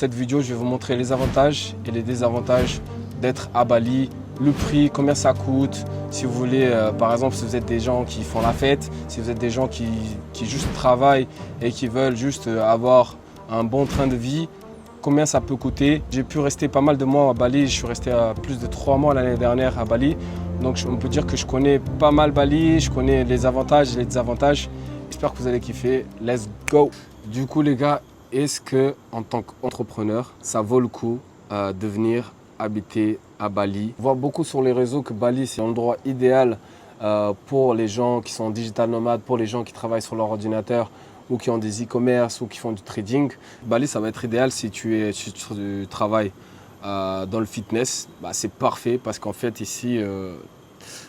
Cette vidéo, je vais vous montrer les avantages et les désavantages d'être à Bali, le prix, combien ça coûte, si vous voulez, par exemple, si vous êtes des gens qui font la fête, si vous êtes des gens qui juste travaillent et qui veulent juste avoir un bon train de vie, combien ça peut coûter. J'ai pu rester pas mal de mois à Bali, je suis resté à plus de 3 mois l'année dernière à Bali, donc on peut dire que je connais pas mal Bali, je connais les avantages et les désavantages. J'espère que vous allez kiffer, let's go! Du coup les gars, est-ce que en tant qu'entrepreneur, ça vaut le coup de venir habiter à Bali? On voit beaucoup sur les réseaux que Bali, c'est l'endroit idéal pour les gens qui sont digital nomades, pour les gens qui travaillent sur leur ordinateur ou qui ont des e-commerce ou qui font du trading. Bali, ça va être idéal si tu travailles dans le fitness. C'est parfait parce qu'en fait, ici,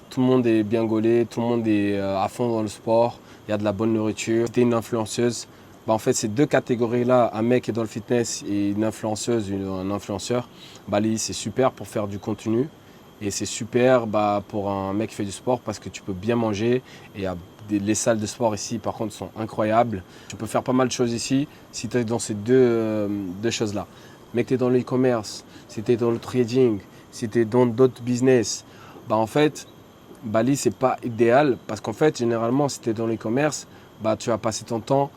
tout le monde est bien gaulé, tout le monde est à fond dans le sport, il y a de la bonne nourriture. Si tu es une influenceuse, en fait, ces deux catégories-là, un mec qui est dans le fitness et une influenceuse, un influenceur, Bali, c'est super pour faire du contenu. Et c'est super pour un mec qui fait du sport parce que tu peux bien manger. Et les salles de sport ici, par contre, sont incroyables. Tu peux faire pas mal de choses ici si tu es dans ces deux choses-là. Mais que tu es dans l'e-commerce, si tu es dans le trading, si tu es dans d'autres business, en fait, Bali, c'est pas idéal parce qu'en fait, généralement, si tu es dans l'e-commerce, tu vas passer ton temps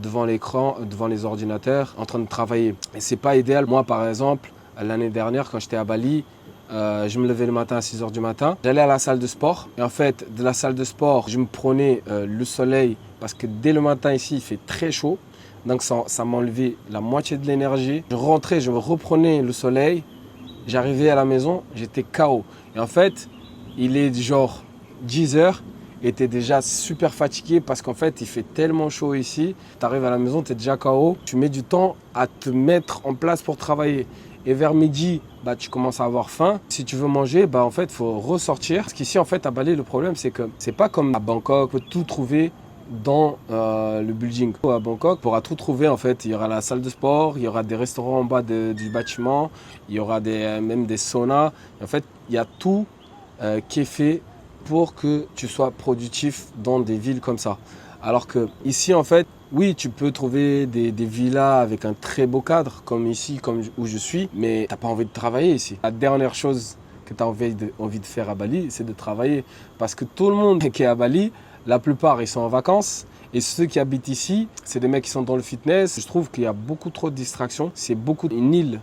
devant l'écran, devant les ordinateurs, en train de travailler. Et c'est pas idéal. Moi, par exemple, l'année dernière, quand j'étais à Bali, je me levais le matin à 6 h du matin. J'allais à la salle de sport. Et en fait, de la salle de sport, je me prenais le soleil parce que dès le matin ici, il fait très chaud. Donc ça m'enlevait la moitié de l'énergie. Je rentrais, je me reprenais le soleil. J'arrivais à la maison, j'étais KO. Et en fait, il est genre 10 h. Et tu es déjà super fatigué parce qu'en fait, il fait tellement chaud ici. Tu arrives à la maison, tu es déjà KO. Tu mets du temps à te mettre en place pour travailler. Et vers midi, tu commences à avoir faim. Si tu veux manger, en fait, il faut ressortir. Parce qu'ici, en fait, à Bali, le problème, c'est que c'est pas comme à Bangkok, tu peux tout trouver dans le building. À Bangkok, tu pourras tout trouver, en fait. Il y aura la salle de sport, il y aura des restaurants en bas du bâtiment, il y aura même des saunas. Et en fait, il y a tout qui est fait pour que tu sois productif dans des villes comme ça. Alors que ici, en fait, oui, tu peux trouver des villas avec un très beau cadre, comme ici, comme où je suis, mais tu n'as pas envie de travailler ici. La dernière chose que tu as envie de faire à Bali, c'est de travailler. Parce que tout le monde qui est à Bali, la plupart, ils sont en vacances. Et ceux qui habitent ici, c'est des mecs qui sont dans le fitness. Je trouve qu'il y a beaucoup trop de distractions. C'est beaucoup une île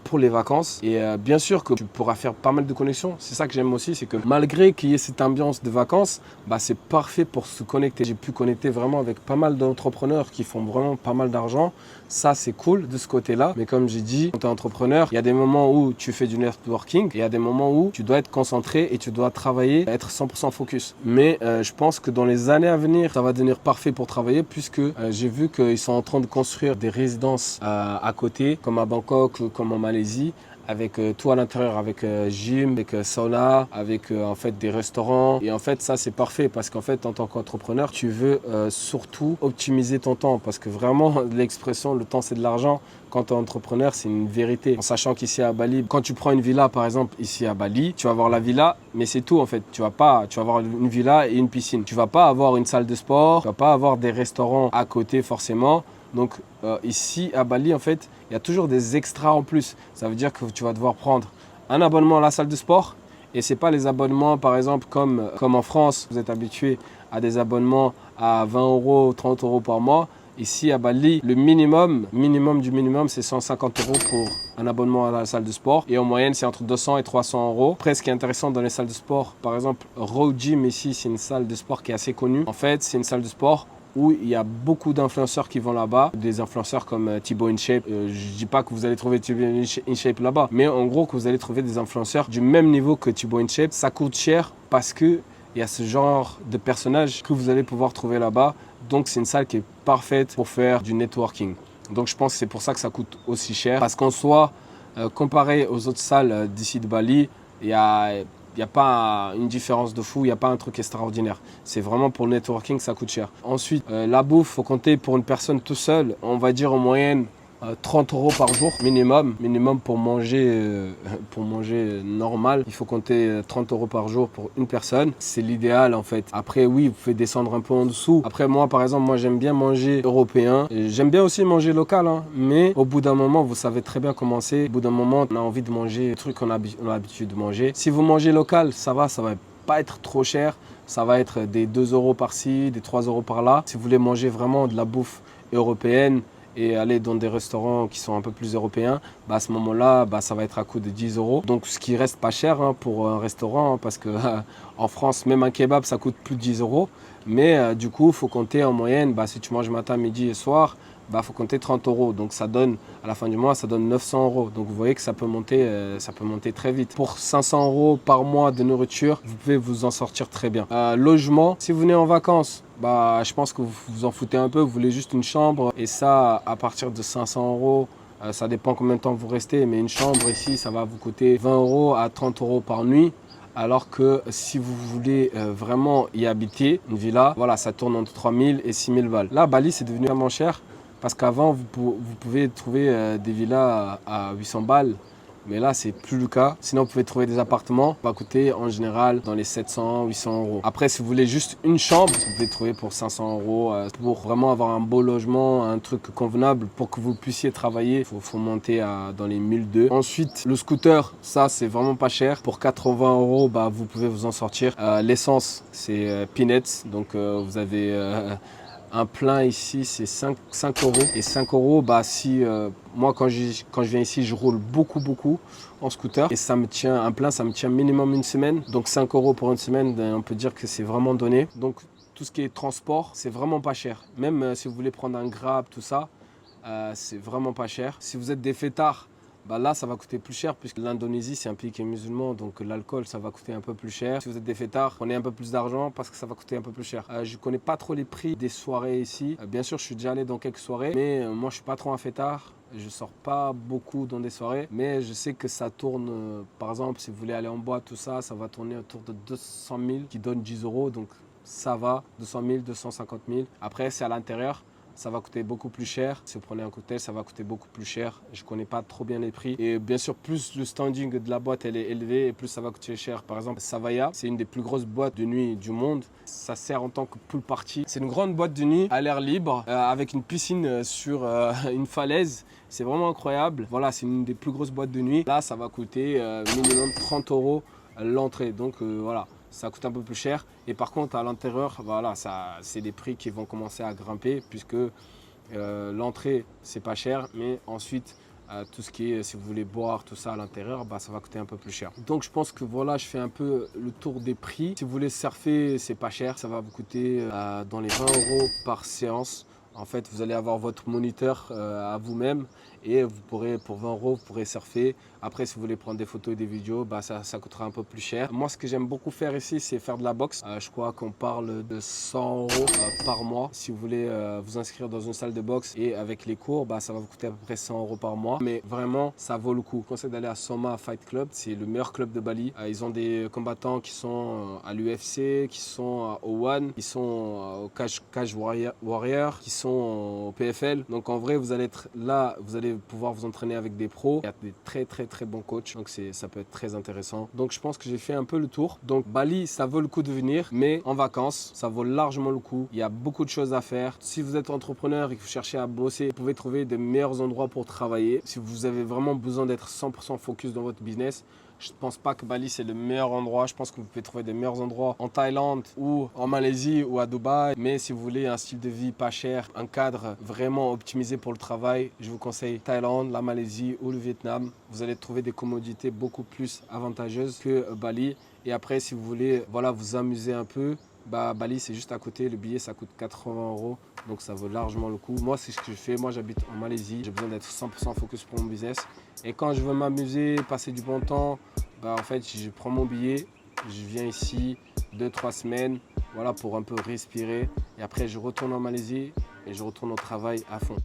pour les vacances. Et bien sûr que tu pourras faire pas mal de connexions. C'est ça que j'aime aussi, c'est que malgré qu'il y ait cette ambiance de vacances, c'est parfait pour se connecter. J'ai pu connecter vraiment avec pas mal d'entrepreneurs qui font vraiment pas mal d'argent. Ça, c'est cool de ce côté-là. Mais comme j'ai dit, quand tu es entrepreneur, il y a des moments où tu fais du networking. Et il y a des moments où tu dois être concentré et tu dois travailler, être 100% focus. Mais je pense que dans les années à venir, ça va devenir parfait pour travailler puisque j'ai vu qu'ils sont en train de construire des résidences à côté, comme à Bangkok, comme en Malaisie, avec tout à l'intérieur, avec gym, avec sauna, avec en fait des restaurants. Et en fait, ça c'est parfait parce qu'en fait, en tant qu'entrepreneur, tu veux surtout optimiser ton temps parce que vraiment, l'expression le temps c'est de l'argent. Quand tu es entrepreneur, c'est une vérité. En sachant qu'ici à Bali, quand tu prends une villa par exemple ici à Bali, tu vas avoir la villa, mais c'est tout en fait. Tu vas avoir une villa et une piscine. Tu vas pas avoir une salle de sport, tu vas pas avoir des restaurants à côté forcément. Donc ici à Bali, en fait, il y a toujours des extras en plus. Ça veut dire que tu vas devoir prendre un abonnement à la salle de sport. Et ce n'est pas les abonnements, par exemple, comme en France. Vous êtes habitué à des abonnements à 20 €, 30 € par mois. Ici à Bali, le minimum du minimum, c'est 150 € pour un abonnement à la salle de sport. Et en moyenne, c'est entre 200 et 300 €. Après, ce qui est intéressant dans les salles de sport, par exemple, Road Gym ici, c'est une salle de sport qui est assez connue. En fait, c'est une salle de sport où il y a beaucoup d'influenceurs qui vont là-bas, des influenceurs comme Thibaut InShape. Je ne dis pas que vous allez trouver Thibaut InShape là-bas, mais en gros que vous allez trouver des influenceurs du même niveau que Thibaut InShape. Ça coûte cher parce qu'il y a ce genre de personnages que vous allez pouvoir trouver là-bas. Donc c'est une salle qui est parfaite pour faire du networking. Donc je pense que c'est pour ça que ça coûte aussi cher. Parce qu'en soi, comparé aux autres salles d'ici de Bali, il n'y a pas une différence de fou, il n'y a pas un truc extraordinaire. C'est vraiment pour le networking, ça coûte cher. Ensuite, la bouffe, il faut compter pour une personne tout seul, on va dire en moyenne 30 € par jour minimum pour manger normal. Il faut compter 30 € par jour pour une personne. C'est l'idéal en fait. Après oui, vous pouvez descendre un peu en dessous. Après moi par exemple, moi j'aime bien manger européen. J'aime bien aussi manger local, hein. Mais au bout d'un moment, vous savez très bien comment c'est. Au bout d'un moment, on a envie de manger des trucs qu'on a l'habitude de manger. Si vous mangez local, ça va pas être trop cher. Ça va être des 2 € par-ci, des 3 € par-là. Si vous voulez manger vraiment de la bouffe européenne et aller dans des restaurants qui sont un peu plus européens, à ce moment-là, ça va être à coût de 10 €. Donc ce qui reste pas cher, hein, pour un restaurant, hein, parce que en France, même un kebab, ça coûte plus de 10 €. Mais du coup, il faut compter en moyenne, si tu manges matin, midi et soir, faut compter 30 €. Donc ça donne, à la fin du mois, ça donne 900 €. Donc vous voyez que ça peut monter très vite. Pour 500 € par mois de nourriture, vous pouvez vous en sortir très bien. Logement, si vous venez en vacances, je pense que vous vous en foutez un peu, vous voulez juste une chambre. Et ça, à partir de 500 €, ça dépend combien de temps vous restez. Mais une chambre ici, ça va vous coûter 20 € à 30 € par nuit. Alors que si vous voulez vraiment y habiter, une villa, voilà, ça tourne entre 3 000 et 6 000 balles. Là, Bali, c'est devenu vraiment cher. Parce qu'avant, vous pouvez trouver des villas à 800 balles. Mais là, c'est plus le cas. Sinon, vous pouvez trouver des appartements. Ça va coûter en général dans les 700, 800 €. Après, si vous voulez juste une chambre, vous pouvez trouver pour 500 € pour vraiment avoir un beau logement, un truc convenable pour que vous puissiez travailler. Il faut monter dans les 1 200. Ensuite, le scooter, ça, c'est vraiment pas cher. Pour 80 €, vous pouvez vous en sortir. L'essence, c'est peanuts. Donc, vous avez... un plein ici, c'est 5 €. Et 5 €, moi, quand je viens ici, je roule beaucoup en scooter. Et un plein, ça me tient minimum une semaine. Donc 5 € pour une semaine, on peut dire que c'est vraiment donné. Donc tout ce qui est transport, c'est vraiment pas cher. Même si vous voulez prendre un Grab, tout ça, c'est vraiment pas cher. Si vous êtes des fêtards, là, ça va coûter plus cher puisque l'Indonésie, c'est un pays qui est musulman, donc l'alcool, ça va coûter un peu plus cher. Si vous êtes des fêtards, prenez un peu plus d'argent parce que ça va coûter un peu plus cher. Je connais pas trop les prix des soirées ici. Bien sûr, je suis déjà allé dans quelques soirées, mais moi, je suis pas trop un fêtard. Je sors pas beaucoup dans des soirées, mais je sais que ça tourne, par exemple, si vous voulez aller en boîte, tout ça, ça va tourner autour de 200 000 qui donne 10 €, donc ça va, 200 000, 250 000. Après, c'est à l'intérieur. Ça va coûter beaucoup plus cher. Si vous prenez un cocktail, ça va coûter beaucoup plus cher. Je ne connais pas trop bien les prix. Et bien sûr, plus le standing de la boîte elle est élevé, et plus ça va coûter cher. Par exemple, Savaya, c'est une des plus grosses boîtes de nuit du monde. Ça sert en tant que pool party. C'est une grande boîte de nuit à l'air libre, avec une piscine sur une falaise. C'est vraiment incroyable. Voilà, c'est une des plus grosses boîtes de nuit. Là, ça va coûter minimum 30 € l'entrée. Donc voilà. Ça coûte un peu plus cher. Et par contre, à l'intérieur, voilà, c'est des prix qui vont commencer à grimper puisque l'entrée, c'est pas cher. Mais ensuite, tout ce qui est, si vous voulez boire, tout ça à l'intérieur, ça va coûter un peu plus cher. Donc, je pense que voilà, je fais un peu le tour des prix. Si vous voulez surfer, c'est pas cher. Ça va vous coûter dans les 20 € par séance. En fait, vous allez avoir votre moniteur à vous-même et vous pourrez, pour 20 €, vous pourrez surfer. Après, si vous voulez prendre des photos et des vidéos, ça coûtera un peu plus cher. Moi, ce que j'aime beaucoup faire ici, c'est faire de la boxe. Je crois qu'on parle de 100 € par mois. Si vous voulez vous inscrire dans une salle de boxe et avec les cours, ça va vous coûter à peu près 100 € par mois. Mais vraiment, ça vaut le coup. Je conseille d'aller à Soma Fight Club. C'est le meilleur club de Bali. Ils ont des combattants qui sont à l'UFC, qui sont au One, qui sont au Cage Warrior, qui sont au PFL. Donc en vrai, vous allez être là, vous allez pouvoir vous entraîner avec des pros. Il y a des très bons coachs, donc ça peut être très intéressant. Donc je pense que j'ai fait un peu le tour. Donc Bali, ça vaut le coup de venir, mais en vacances, ça vaut largement le coup. Il y a beaucoup de choses à faire. Si vous êtes entrepreneur et que vous cherchez à bosser, vous pouvez trouver des meilleurs endroits pour travailler. Si vous avez vraiment besoin d'être 100% focus dans votre business, je ne pense pas que Bali c'est le meilleur endroit. Je pense que vous pouvez trouver des meilleurs endroits en Thaïlande ou en Malaisie ou à Dubaï. Mais si vous voulez un style de vie pas cher, un cadre vraiment optimisé pour le travail, je vous conseille Thaïlande, la Malaisie ou le Vietnam. Vous allez trouver des commodités beaucoup plus avantageuses que Bali. Et après, si vous voulez vous amuser un peu, Bali c'est juste à côté, le billet ça coûte 80 €, donc ça vaut largement le coup. Moi c'est ce que je fais, moi j'habite en Malaisie, j'ai besoin d'être 100% focus pour mon business. Et quand je veux m'amuser, passer du bon temps, en fait je prends mon billet, je viens ici 2-3 semaines, voilà, pour un peu respirer. Et après je retourne en Malaisie et je retourne au travail à fond.